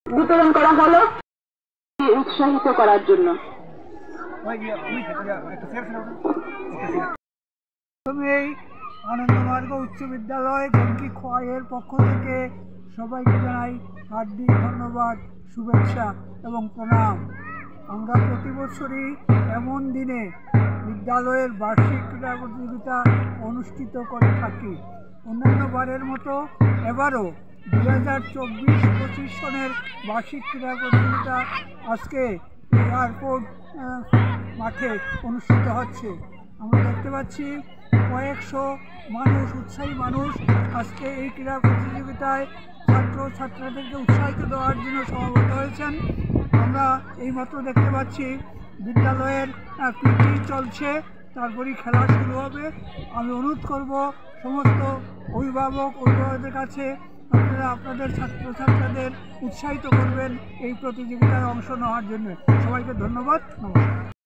বিতরণ করা হলো উৎসাহিত করার জন্য। এই আনন্দমার্গ উচ্চ বিদ্যালয় গঙ্কি খোয়াইয়ের পক্ষ থেকে সবাইকে জানাই হার্দিক ধন্যবাদ, শুভেচ্ছা এবং প্রণাম। আমরা প্রতি বছরই এমন দিনে বিদ্যালয়ের বার্ষিক ক্রীড়া প্রতিযোগিতা অনুষ্ঠিত করে থাকি। অন্যান্য বারের মতো এবারও 2024-25 সনের বার্ষিক ক্রীড়া প্রতিযোগিতা আজকে এয়ারপোর্ট মাঠে অনুষ্ঠিত হচ্ছে। আমরা দেখতে পাচ্ছি কয়েকশো মানুষ, উৎসাহী মানুষ আজকে এই ক্রীড়া প্রতিযোগিতায় ছাত্রছাত্রীদেরকে উৎসাহিত দেওয়ার জন্য সমবেত হয়েছেন। আমরা এইমাত্র দেখতে পাচ্ছি বিদ্যালয়ের পিটি চলছে, তারপরেই খেলা শুরু হবে। আমি অনুরোধ করব সমস্ত অভিভাবকদের কাছে আপনারা আপনাদের ছাত্রছাত্রীদের উৎসাহিত করবেন এই প্রতিযোগিতায় অংশ নেওয়ার জন্য। সবাইকে ধন্যবাদ, নমস্কার।